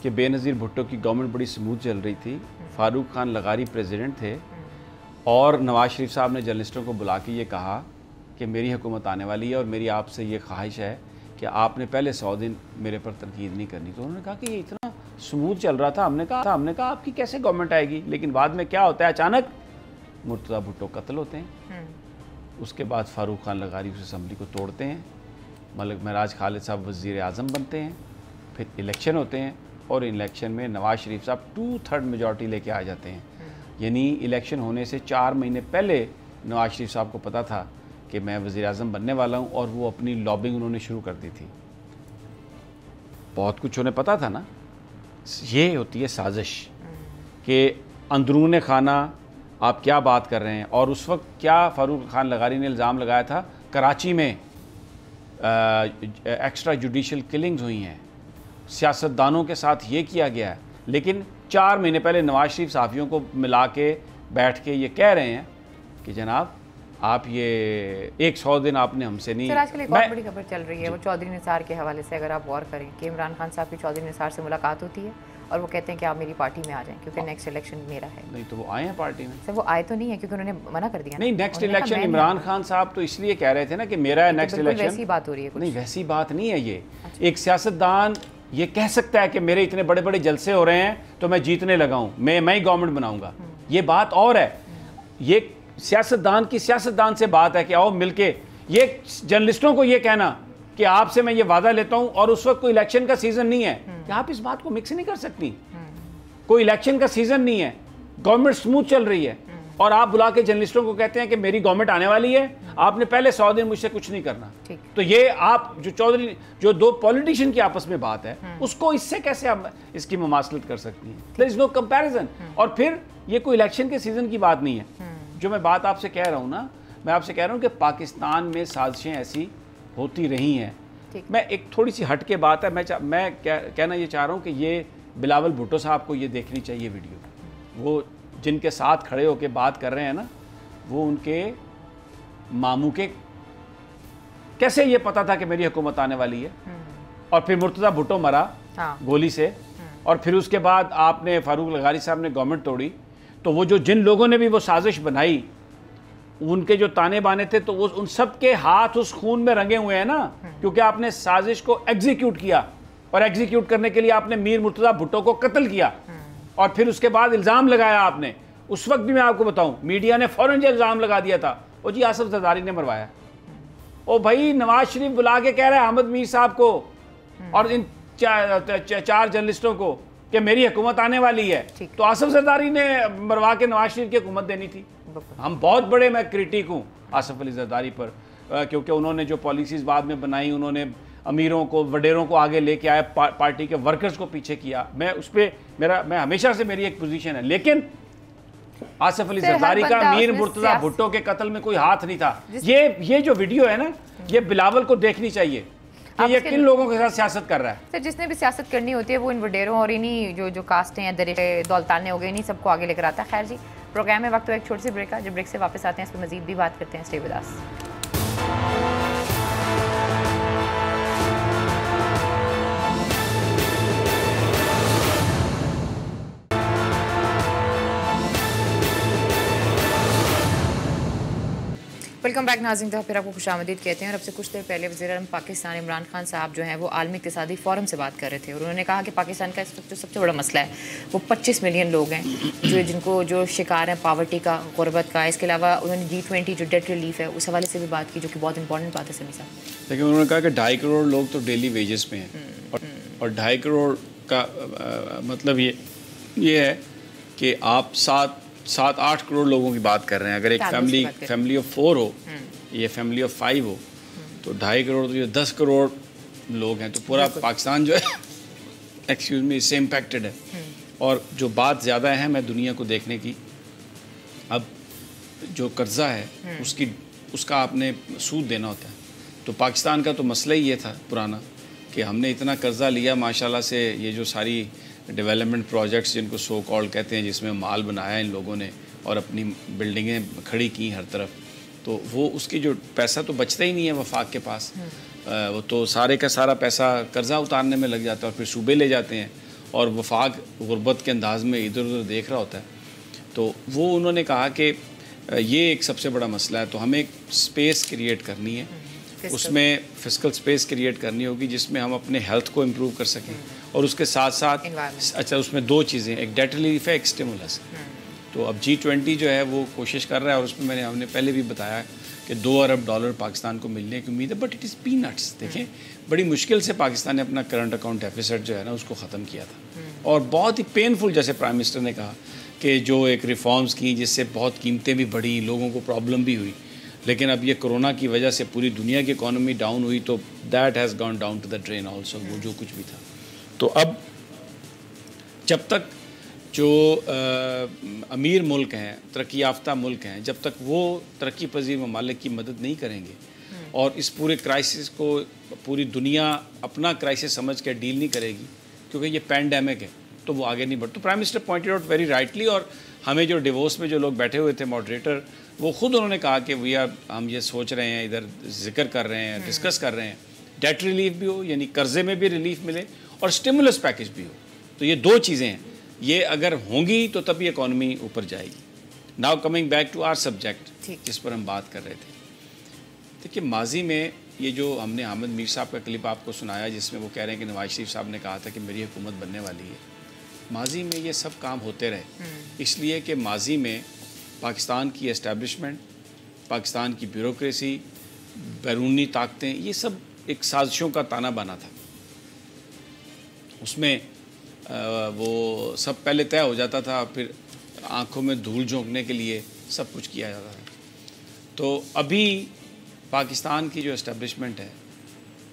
Speaker 3: कि बेनज़ीर भुट्टो की गवर्नमेंट बड़ी स्मूथ चल रही थी, फ़ारूक खान लगारी प्रेसिडेंट थे, और नवाज़ शरीफ साहब ने जर्नलिस्टों को बुला के ये कहा कि मेरी हुकूमत आने वाली है और मेरी आपसे ये ख्वाहिश है कि आपने पहले 100 दिन मेरे पर तनकीद नहीं करनी। तो उन्होंने कहा कि ये इतना स्मूथ चल रहा था, हमने कहा आपकी कैसे गवर्नमेंट आएगी। लेकिन बाद में क्या होता है, अचानक मुर्तज़ा भुट्टो कत्ल होते हैं, उसके बाद फ़ारूक खान लगारी उस असम्बली को तोड़ते हैं, मलिक महराज खालिद साहब वज़ीर-ए-आज़म बनते हैं, फिर इलेक्शन होते हैं, और इलेक्शन में नवाज़ शरीफ साहब 2/3 मेजॉरिटी लेके आ जाते हैं। यानी इलेक्शन होने से 4 महीने पहले नवाज़ शरीफ साहब को पता था कि मैं वज़ीर-ए-आज़म बनने वाला हूँ, और वो अपनी लॉबिंग उन्होंने शुरू कर दी थी। बहुत कुछ उन्हें पता था ना। ये होती है साजिश कि अंदरून खाना आप क्या बात कर रहे हैं। और उस वक्त क्या फ़ारूक खान लगारी ने इल्ज़ाम लगाया था, कराची में एक्स्ट्रा जुडिशल किलिंग्स हुई हैं, सियासतदानों के साथ ये किया गया है। लेकिन 4 महीने पहले नवाज़ शरीफ सहाफ़ियों को मिला के बैठ के ये कह रहे हैं कि जनाब आप ये 100 दिन आपने हमसे नहीं।
Speaker 2: सर आजकल एक और बड़ी खबर चल रही है, वो चौधरी निसार के हवाले से अगर आप गौर करें कि इमरान खान साहब की चौधरी निसार से मुलाकात होती है और वो कहते हैं कि आप मेरी पार्टी में आ जाएं क्योंकि नेक्स्ट इलेक्शन मेरा है।
Speaker 3: नहीं तो वो आए हैं पार्टी में।
Speaker 2: सर वो आए तो नहीं है क्योंकि उन्होंने मना कर दिया।
Speaker 3: नहीं, नेक्स्ट इलेक्शन इमरान खान साहब तो इसलिए कह रहे थे ना कि मेरा है नेक्स्ट इलेक्शन।
Speaker 2: वैसी बात हो रही है कुछ?
Speaker 3: नहीं, वैसी बात नहीं है ये। एक सियासतदान ये कह सकता है कि मेरे इतने बड़े बड़े जलसे हो रहे हैं तो मैं जीतने लगा हूँ, मैं ही गवर्नमेंट बनाऊंगा, ये बात और है। ये सियासतदान की सियासतदान से बात है कि आओ मिलके, ये जर्नलिस्टों को ये कहना कि आपसे मैं ये वादा लेता हूं और उस वक्त कोई इलेक्शन का सीजन नहीं है, कि आप इस बात को मिक्स नहीं कर सकती। कोई इलेक्शन का सीजन नहीं है, गवर्नमेंट स्मूथ चल रही है और आप बुला के जर्नलिस्टों को कहते हैं कि मेरी गवर्नमेंट आने वाली है, आपने पहले 100 दिन मुझसे कुछ नहीं करना। तो ये आप जो दो पॉलिटिशियन की आपस में बात है उसको इससे कैसे आप इसकी मुमासलत कर सकती हैं? There is no comparison. और फिर ये कोई इलेक्शन के सीजन की बात नहीं है। जो मैं बात आपसे कह रहा हूँ ना, मैं आपसे कह रहा हूँ कि पाकिस्तान में साजिशें ऐसी होती रही हैं। मैं एक थोड़ी सी हट के बात है, मैं कहना ये चाह रहा हूँ कि ये बिलावल भुट्टो साहब को ये देखनी चाहिए वीडियो। वो जिनके साथ खड़े होकर बात कर रहे हैं ना, वो उनके मामू के कैसे ये पता था कि मेरी हुकूमत आने वाली है। और फिर मुर्तज़ा भुट्टो मरा गोली से, और फिर उसके बाद आपने फारूक लगारी साहब ने गवर्नमेंट तोड़ी। तो वो जो जिन लोगों ने भी वो साजिश बनाई, उनके जो ताने बाने थे, तो वो उन सब के हाथ उस खून में रंगे हुए हैं ना, क्योंकि आपने साजिश को एग्जीक्यूट किया और एग्जीक्यूट करने के लिए आपने मीर मुर्तज़ा भुट्टो को कत्ल किया और फिर उसके बाद इल्ज़ाम लगाया आपने। उस वक्त भी मैं आपको बताऊं, मीडिया ने फ़ौरन जो इल्ज़ाम लगा दिया था वो जी आसिफ जरदारी ने मरवाया। ओ भाई, नवाज शरीफ बुला के कह रहा है अहमद मीर साहब को और इन चार जर्नलिस्टों को कि मेरी हुकूमत आने वाली है, तो आसिफ जरदारी ने मरवा के नवाज शरीफ की हुकूमत देनी थी। हम बहुत बड़े, मैं क्रिटिक हूँ आसिफ अली जरदारी पर, क्योंकि उन्होंने जो पॉलिसीज़ बाद में बनाई, उन्होंने अमीरों को, वडेरों को आगे लेके आए, पार्टी के वर्कर्स को पीछे किया। मैं उस पर मैं हमेशा से मेरी एक पोजीशन है। लेकिन आसिफ अली जरदारी का मीर मुर्तज़ा भुट्टो के कत्ल में कोई हाथ नहीं था। ये जो वीडियो है ना, ये बिलावल को देखनी चाहिए कि ये किन लोगों के साथ सियासत कर रहा है।
Speaker 2: सर जिसने भी सियासत करनी होती है वो इन वडेरों और इन्हीं जो कास्टें हैं, दरिशे दौलताने हो गए, इन्हीं सबको आगे लेकर आता है। खैर जी, प्रोग्राम में वक्त तो एक छोटी सी ब्रेक है। जब ब्रेक से वापस आते हैं इस पर मजीद भी बात करते हैं। Stay with us. Welcome back नाज़रीन। तो फिर आपको खुशामदीद कहते हैं। और अब से कुछ देर पहले वज़ीर-ए-आज़म पाकिस्तान इमरान खान साहब जो हैं वो आलमी इक़्तिसादी फ़ोरम से बात कर रहे थे और उन्होंने कहा कि पाकिस्तान का इस वक्त जो सबसे बड़ा मसला है वो 25 मिलियन लोग हैं जो शिकार हैं पावर्टी का, गुरबत का। इसके अलावा उन्होंने G20 जो डेट रिलीफ है उस हवाले से भी बात की, जो कि बहुत इंपॉर्टेंट बात है समी साहब।
Speaker 3: लेकिन उन्होंने कहा कि 2.5 करोड़ लोग तो डेली वेजेस पे हैं और 2.5 करोड़ का मतलब ये है कि आप 7-8 करोड़ लोगों की बात कर रहे हैं। अगर एक फैमिली ऑफ 4 हो, ये फैमिली ऑफ 5 हो, तो 2.5 करोड़ तो ये 10 करोड़ लोग हैं। तो पूरा पाकिस्तान जो है एक्सक्यूज मी इससे इम्पैक्टेड है। और जो बात ज़्यादा है मैं दुनिया को देखने की, अब जो कर्जा है उसका आपने सूद देना होता है। तो पाकिस्तान का तो मसला ही ये था पुराना कि हमने इतना कर्जा लिया माशाल्लाह से, ये जो सारी डेवलपमेंट प्रोजेक्ट्स जिनको सो कॉल्ड कहते हैं, जिसमें माल बनाया इन लोगों ने और अपनी बिल्डिंगें खड़ी की हर तरफ, तो वो उसकी जो पैसा तो बचता ही नहीं है वफाक के पास। वो तो सारे का सारा पैसा कर्जा उतारने में लग जाता है और फिर सूबे ले जाते हैं और वफाक गुर्बत के अंदाज में इधर उधर देख रहा होता है। तो वो उन्होंने कहा कि ये एक सबसे बड़ा मसला है, तो हमें एक स्पेस क्रिएट करनी है, उसमें फिजिकल स्पेस क्रिएट करनी होगी जिसमें हम अपने हेल्थ को इम्प्रूव कर सकें और उसके साथ साथ अच्छा उसमें 2 चीज़ें, एक डेट रिलीफ है, एक स्टिमुलस। तो अब G20 जो है वो कोशिश कर रहा है और उसमें हमने पहले भी बताया कि $2 अरब पाकिस्तान को मिलने की उम्मीद है, बट इट इज़ पीनट्स। देखें, बड़ी मुश्किल से पाकिस्तान ने अपना करंट अकाउंट डेफिसिट जो है ना उसको ख़त्म किया था और बहुत ही पेनफुल, जैसे प्राइम मिनिस्टर ने कहा कि जो एक रिफॉर्म्स की जिससे बहुत कीमतें भी बढ़ी, लोगों को प्रॉब्लम भी हुई, लेकिन अब ये कोरोना की वजह से पूरी दुनिया की इकॉनमी डाउन हुई, तो that has gone down to the drain also, वो जो कुछ भी था। तो अब जब तक जो अमीर मुल्क हैं, तरक्की याफ्ता मुल्क हैं, जब तक वो तरक्की पजीर ममालिक की मदद नहीं करेंगे और इस पूरे क्राइसिस को पूरी दुनिया अपना क्राइसिस समझ के डील नहीं करेगी, क्योंकि ये पैंडेमिक है, तो वो आगे नहीं बढ़। तो prime minister pointed out very rightly, और हमें जो डिवोर्स में जो लोग बैठे हुए थे मॉडरेटर, वो खुद उन्होंने कहा कि भैया हम ये सोच रहे हैं, इधर जिक्र कर रहे हैं, डिस्कस कर रहे हैं, डेट रिलीफ भी हो यानी कर्जे में भी रिलीफ मिले और स्टिमुलस पैकेज भी हो। तो ये दो चीज़ें हैं, ये अगर होंगी तो तभी इकॉनमी ऊपर जाएगी। Now coming back to our subject जिस पर हम बात कर रहे थे, देखिए माजी में ये जो हमने अहमद मीर साहब का क्लिप आपको सुनाया जिसमें वो कह रहे हैं कि नवाज शरीफ साहब ने कहा था कि मेरी हुकूमत बनने वाली है, माजी में ये सब काम होते रहे इसलिए कि माजी में पाकिस्तान की एस्टैब्लिशमेंट, पाकिस्तान की ब्यूरोक्रेसी, बैरूनी ताकतें, ये सब एक साजिशों का ताना बाना था। उसमें वो सब पहले तय हो जाता था, फिर आंखों में धूल झोंकने के लिए सब कुछ किया जाता था। तो अभी पाकिस्तान की जो एस्टैब्लिशमेंट है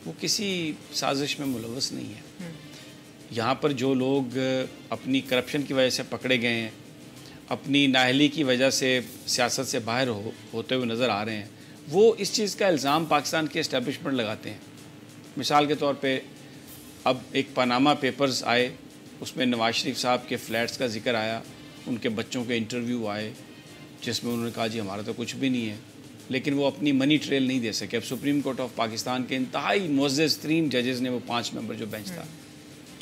Speaker 3: वो किसी साजिश में मुलव्वस नहीं है। यहाँ पर जो लोग अपनी करप्शन की वजह से पकड़े गए हैं, अपनी नाअहली की वजह से सियासत से बाहर होते हुए नज़र आ रहे हैं, वो इस चीज़ का इल्ज़ाम पाकिस्तान की एस्टैब्लिशमेंट लगाते हैं। मिसाल के तौर पे अब एक पनामा पेपर्स आए, उसमें नवाज शरीफ साहब के फ्लैट्स का जिक्र आया, उनके बच्चों के इंटरव्यू आए जिसमें उन्होंने कहा जी हमारा तो कुछ भी नहीं है, लेकिन वो अपनी मनी ट्रेल नहीं दे सके। अब सुप्रीम कोर्ट ऑफ पाकिस्तान के इंतहाई मुअज़्ज़ज़ तरीन जजेस ने, वो 5 मेंबर जो बेंच था,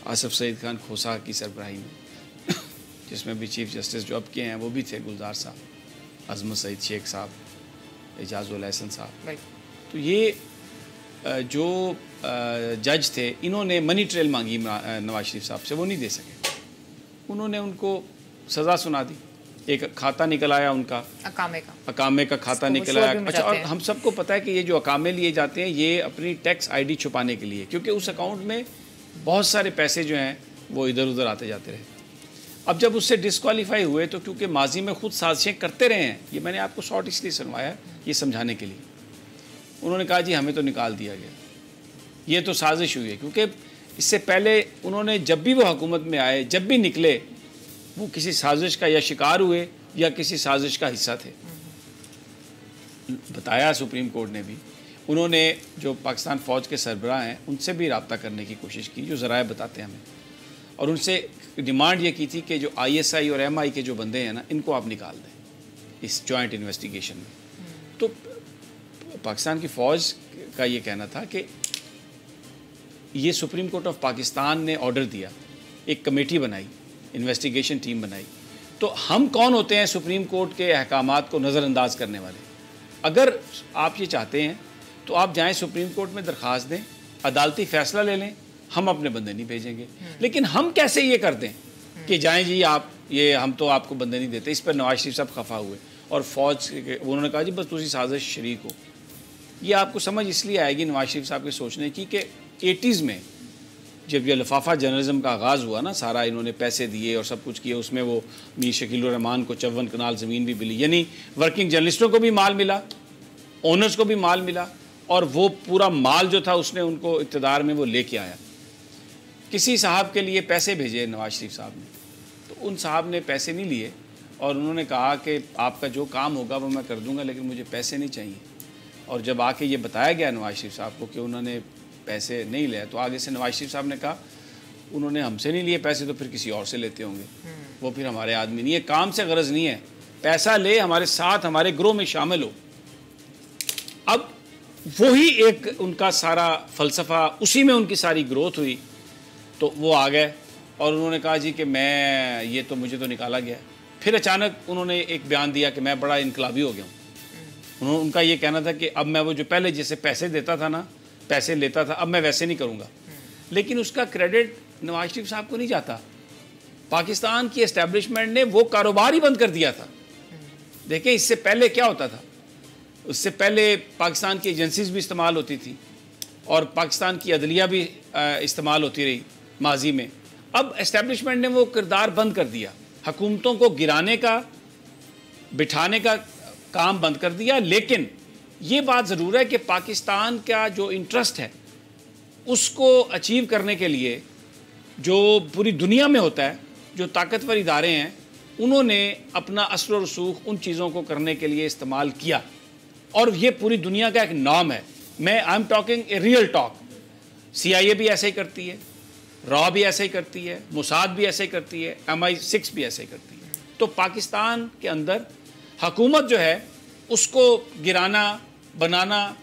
Speaker 3: आसिफ सईद खान खोसा की सरबराही में जिसमें भी चीफ जस्टिस जो अब के हैं वो भी थे गुलजार साहब, अजमत सईद शेख साहब, एजाजुल एहसन साहब। तो ये जो जज थे इन्होंने मनी ट्रेल मांगी नवाज शरीफ साहब से, वो नहीं दे सके, उन्होंने उनको सज़ा सुना दी। एक खाता निकल आया उनका, अकामे का खाता निकल आया। अच्छा, और हम सबको पता है कि ये जो अकामे लिए जाते हैं ये अपनी टैक्स आईडी छुपाने के लिए, क्योंकि उस अकाउंट में बहुत सारे पैसे जो हैं वो इधर उधर आते जाते रहे। अब जब उससे डिस्क्वालीफाई हुए तो क्योंकि माजी में खुद साजिशें करते रहे हैं, ये मैंने आपको शॉर्ट इसलिए सुनवाया ये समझाने के लिए, उन्होंने कहा जी हमें तो निकाल दिया गया, ये तो साजिश हुई है। क्योंकि इससे पहले उन्होंने जब भी वो हुकूमत में आए, जब भी निकले, वो किसी साजिश का या शिकार हुए या किसी साजिश का हिस्सा थे। बताया सुप्रीम कोर्ट ने भी, उन्होंने जो पाकिस्तान फ़ौज के सरबराह हैं उनसे भी रब्ता करने की कोशिश की, जो ज़राए बताते हैं हमें, और उनसे डिमांड ये की थी कि जो ISI और MI के जो बंदे हैं ना, इनको आप निकाल दें इस जॉइंट इन्वेस्टिगेशन में। तो पाकिस्तान की फ़ौज का ये कहना था कि ये सुप्रीम कोर्ट ऑफ पाकिस्तान ने ऑर्डर दिया, एक कमेटी बनाई, इन्वेस्टिगेशन टीम बनाई, तो हम कौन होते हैं सुप्रीम कोर्ट के अहकामात को नज़रअंदाज करने वाले? अगर आप ये चाहते हैं तो आप जाएं सुप्रीम कोर्ट में दरख्वास्त दें, अदालती फ़ैसला ले लें, हम अपने बंदे नहीं भेजेंगे। लेकिन हम कैसे ये कर दें कि जाएं जी आप, ये हम तो आपको बंदे नहीं देते। इस पर नवाज शरीफ साहब खफा हुए और फ़ौज उन्होंने कहा जी बस तुसी साजिश शरीक हो। ये आपको समझ इसलिए आएगी नवाज शरीफ साहब के सोचने की कि 80s में जब ये लिफाफा जर्नलिज्म का आगाज़ हुआ ना, सारा इन्होंने पैसे दिए और सब कुछ किया, उसमें वो मीर शकील रहमान को 54 कनाल ज़मीन भी मिली, यानी वर्किंग जर्नलिस्टों को भी माल मिला, ओनर्स को भी माल मिला, और वो पूरा माल जो था उसने उनको इक़्तिदार में वो लेके आया। किसी साहब के लिए पैसे भेजे नवाज शरीफ साहब ने, तो उन साहब ने पैसे नहीं लिए और उन्होंने कहा कि आपका जो काम होगा वो मैं कर दूंगा, लेकिन मुझे पैसे नहीं चाहिए। और जब आके ये बताया गया नवाज शरीफ साहब को कि उन्होंने पैसे नहीं लिया, तो आगे से नवाज शरीफ साहब ने कहा उन्होंने हमसे नहीं लिए पैसे तो फिर किसी और से लेते होंगे, वो फिर हमारे आदमी नहीं है, काम से गरज नहीं है, पैसा ले, हमारे साथ हमारे ग्रोह में शामिल हो। अब वही एक उनका सारा फ़लसफ़ा, उसी में उनकी सारी ग्रोथ हुई। तो वो आ गए और उन्होंने कहा जी कि मैं, ये तो मुझे तो निकाला गया। फिर अचानक उन्होंने एक बयान दिया कि मैं बड़ा इनकलाबी हो गया हूँ। उनका ये कहना था कि अब मैं वो जो पहले जैसे पैसे देता था ना, पैसे लेता था, अब मैं वैसे नहीं करूँगा। लेकिन उसका क्रेडिट नवाज शरीफ साहब को नहीं जाता, पाकिस्तान की एस्टैब्लिशमेंट ने वो कारोबार ही बंद कर दिया था। देखें इससे पहले क्या होता था, उससे पहले पाकिस्तान की एजेंसीज भी इस्तेमाल होती थी और पाकिस्तान की अदलिया भी इस्तेमाल होती रही माजी में। अब एस्टैब्लिशमेंट ने वो किरदार बंद कर दिया, हुकूमतों को गिराने का, बिठाने का काम बंद कर दिया। लेकिन ये बात ज़रूर है कि पाकिस्तान का जो इंटरेस्ट है उसको अचीव करने के लिए जो पूरी दुनिया में होता है, जो ताकतवर इदारे हैं, उन्होंने अपना असर और रसूख उन चीज़ों को करने के लिए इस्तेमाल किया और ये पूरी दुनिया का एक नाम है। मैं I am talking a real talk. CIA भी ऐसे ही करती है, रॉ भी ऐसे ही करती है, मुसाद भी ऐसे ही करती है, MI6 भी ऐसे ही करती है। तो पाकिस्तान के अंदर हुकूमत जो है उसको गिराना बनाना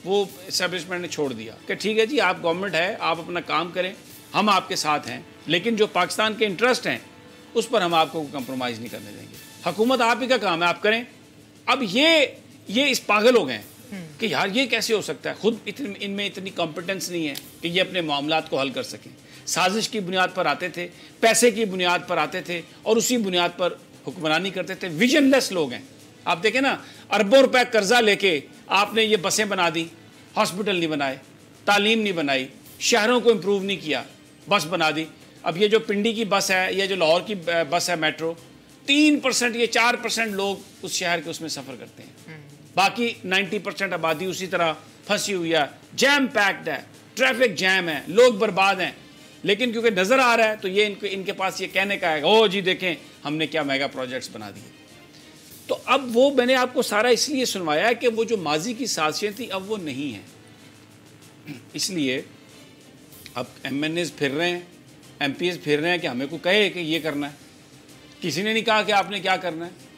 Speaker 3: वो इस्टेब्लिशमेंट ने छोड़ दिया कि ठीक है जी, आप गवर्नमेंट है, आप अपना काम करें, हम आपके साथ हैं, लेकिन जो पाकिस्तान के इंटरेस्ट हैं उस पर हम आपको कंप्रोमाइज़ नहीं करने देंगे। हुकूमत आप ही का काम है, आप करें। अब ये इस पागल हो गए हैं कि यार ये कैसे हो सकता है, खुद इनमें इतनी कॉम्पिटेंस नहीं है कि ये अपने मामलात को हल कर सकें। साजिश की बुनियाद पर आते थे, पैसे की बुनियाद पर आते थे और उसी बुनियाद पर हुक्मरानी करते थे। विजनलेस लोग हैं। आप देखें ना, अरबों रुपए कर्जा लेके आपने ये बसें बना दी, हॉस्पिटल नहीं बनाए, तालीम नहीं बनाई, शहरों को इम्प्रूव नहीं किया, बस बना दी। अब ये जो पिंडी की बस है या जो लाहौर की बस है मेट्रो, 3% या 4% लोग उस शहर के उसमें सफ़र करते हैं, बाकी 90% आबादी उसी तरह फंसी हुई है, जैम पैक्ड है, ट्रैफिक जैम है, लोग बर्बाद हैं। लेकिन क्योंकि नज़र आ रहा है तो ये इनके पास ये कहने का है, ओ जी देखें हमने क्या मेगा प्रोजेक्ट्स बना दिए। तो अब वो मैंने आपको सारा इसलिए सुनवाया है कि वो जो माजी की साजिशें थी अब वो नहीं हैं। इसलिए अब MNAs फिर रहे हैं, MPs फिर रहे हैं कि हमें को कहे कि ये करना है। किसी ने नहीं कहा कि आपने क्या करना है।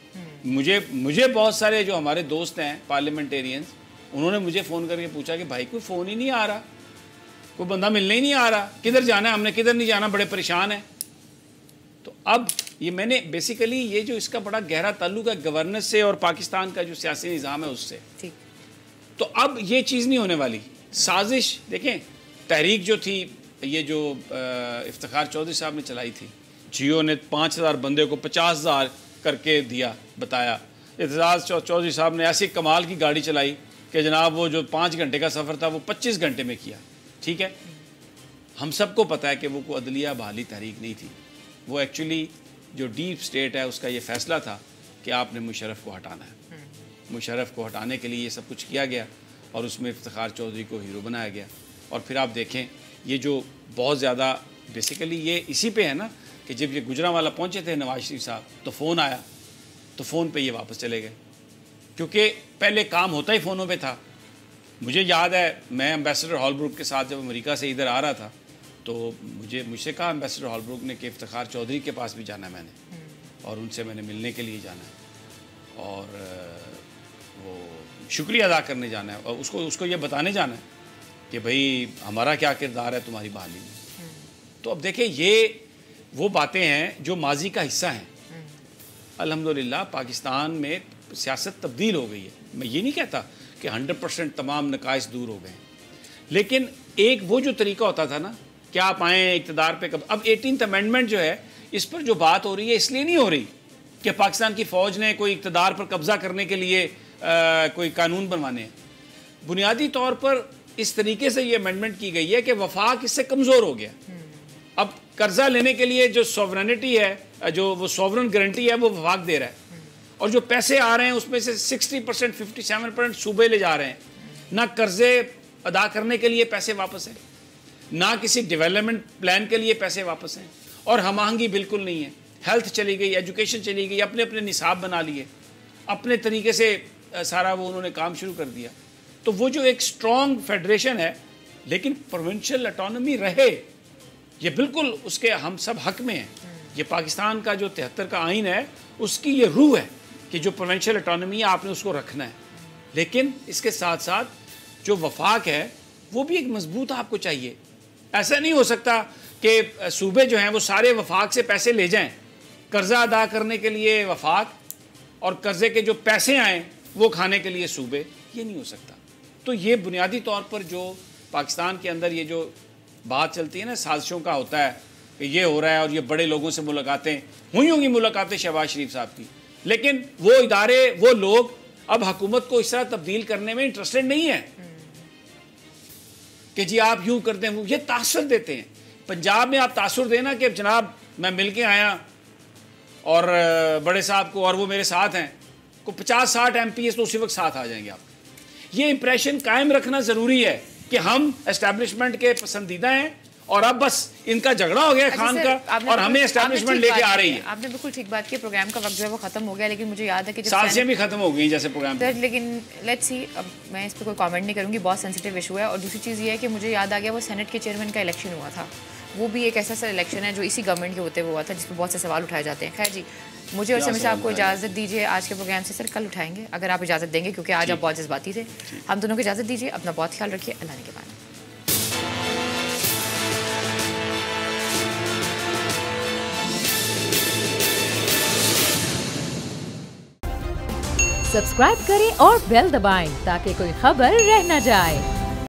Speaker 3: मुझे बहुत सारे जो हमारे दोस्त हैं पार्लियामेंटेरियंस, उन्होंने मुझे फ़ोन करके पूछा कि भाई कोई फ़ोन ही नहीं आ रहा, कोई बंदा मिलने ही नहीं आ रहा, किधर जाना है, हमने किधर नहीं जाना, बड़े परेशान हैं। तो अब ये मैंने बेसिकली ये जो इसका बड़ा गहरा ताल्लुक है गवर्नेंस से और पाकिस्तान का जो सियासी निज़ाम है उससे, तो अब ये चीज़ नहीं होने वाली। साजिश देखें, तहरीक जो थी ये जो इफ्तिखार चौधरी साहब ने चलाई थी, जियो ने 5000 बंदे को 50,000 करके दिया, बताया। इफ्तिखार चौधरी साहब ने ऐसी कमाल की गाड़ी चलाई कि जनाब वो जो 5 घंटे का सफ़र था वो 25 घंटे में किया। ठीक है, हम सबको पता है कि वो कोई अदलिया बहाली तहरीक नहीं थी, वो एक्चुअली जो डीप स्टेट है उसका ये फ़ैसला था कि आपने मुशर्रफ को हटाना है। मुशर्रफ को हटाने के लिए ये सब कुछ किया गया और उसमें इफ्तिखार चौधरी को हीरो बनाया गया। और फिर आप देखें ये जो बहुत ज़्यादा बेसिकली ये इसी पे है ना कि जब ये गुजरांवाला पहुँचे थे नवाज शरीफ साहब, तो फ़ोन आया, तो फ़ोन पे ये वापस चले गए, क्योंकि पहले काम होता ही फ़ोनों पे था। मुझे याद है मैं एम्बेसडर हॉलब्रुक के साथ जब अमेरिका से इधर आ रहा था तो मुझसे कहा एम्बेसडर हॉलब्रुक ने कि इफ्तिखार चौधरी के पास भी जाना है मैंने, और उनसे मैंने मिलने के लिए जाना है और वो शुक्रिया अदा करने जाना है और उसको ये बताने जाना है कि भाई हमारा क्या किरदार है तुम्हारी बहाली में। तो अब देखें ये वो बातें हैं जो माजी का हिस्सा हैं। अल्हम्दुलिल्लाह पाकिस्तान में सियासत तब्दील हो गई है। मैं ये नहीं कहता कि 100% तमाम नकाइस दूर हो गए, लेकिन एक वो जो तरीका होता था ना कि आप आएँ इक़्तिदार पे कब, अब 18th अमेंडमेंट जो है इस पर जो बात हो रही है इसलिए नहीं हो रही कि पाकिस्तान की फ़ौज ने कोई इक़्तिदार पर कब्ज़ा करने के लिए कोई कानून बनवाने हैं। बुनियादी तौर पर इस तरीके से ये अमेंडमेंट की गई है कि वफाक इससे कमज़ोर हो गया। अब कर्जा लेने के लिए जो सॉवरेनिटी है, जो वो सॉवरन गारंटी है, वो वफाक दे रहा है, और जो पैसे आ रहे हैं उसमें से 60% 57% सूबे ले जा रहे हैं। ना कर्जे अदा करने के लिए पैसे वापस हैं, ना किसी डेवलपमेंट प्लान के लिए पैसे वापस हैं, और हम आहंगी बिल्कुल नहीं है। हेल्थ चली गई, एजुकेशन चली गई, अपने अपने निसाब बना लिए, अपने तरीके से सारा वो उन्होंने काम शुरू कर दिया। तो वो जो एक स्ट्रॉन्ग फेडरेशन है, लेकिन प्रोविंशियल ऑटोनॉमी रहे, ये बिल्कुल उसके हम सब हक में हैं। ये पाकिस्तान का जो 73 का आइन है उसकी ये रूह है कि जो प्रोविंशियल ऑटोनॉमी है आपने उसको रखना है, लेकिन इसके साथ साथ जो वफाक है वो भी एक मजबूत आपको चाहिए। ऐसा नहीं हो सकता कि सूबे जो हैं वो सारे वफाक से पैसे ले जाएं, कर्जा अदा करने के लिए वफाक और कर्जे के जो पैसे आएँ वो खाने के लिए सूबे, ये नहीं हो सकता। तो ये बुनियादी तौर पर जो पाकिस्तान के अंदर ये जो बात चलती है ना साजिशों का होता है कि ये हो रहा है और ये बड़े लोगों से मुलाकातें हुई होंगी, मुलाकातें शहबाज शरीफ साहब की, लेकिन वो इदारे वो लोग अब हुकूमत को इस तरह तब्दील करने में इंटरेस्टेड नहीं है कि जी आप यूँ करते हैं, वो ये तासुर देते हैं। पंजाब में आप तासुर देना कि जनाब मैं मिल के आया और बड़े साहब को और वो मेरे साथ हैं, को 50-60 MPs तो उसी वक्त साथ आ जाएंगे। आप ये इंप्रेशन कायम रखना ज़रूरी है कि हम एस्टैब्लिशमेंट के पसंदीदा हैं और अब बस इनका झगड़ा हो गया खान का और हमें एस्टैब्लिशमेंट लेके आ रही है।
Speaker 2: आपने बिल्कुल ठीक बात की। प्रोग्राम का वक्त जो है वो खत्म हो गया, लेकिन मुझे याद है कि
Speaker 3: साजिशें भी खत्म हो गई जैसे प्रोग्राम पे।
Speaker 2: लेकिन लेट्स सी, अब मैं इस पर कोई कमेंट नहीं करूँगी, बहुत सेंसिटिव इशू है। और दूसरी चीज़ ये है कि मुझे याद आ गया वो सेनेट के चेयरमैन का इलेक्शन हुआ था, वो भी एक ऐसा इलेक्शन है जो इसी गवर्नमेंट के होते हुआ था जिस पर बहुत से सवाल उठाए जाते हैं। खैर जी, मुझे और समी साहब को इजाज़त दीजिए आज के प्रोग्राम से। सर कल उठाएंगे अगर आप इजाज़त देंगे, क्योंकि आज आप बहुत जज्बाती थे। हम दोनों को इजाज़त दीजिए, अपना बहुत ख्याल रखिए। अल्लाह ने के बाद
Speaker 1: सब्सक्राइब करें और बेल दबाएं ताकि कोई खबर रह न जाए।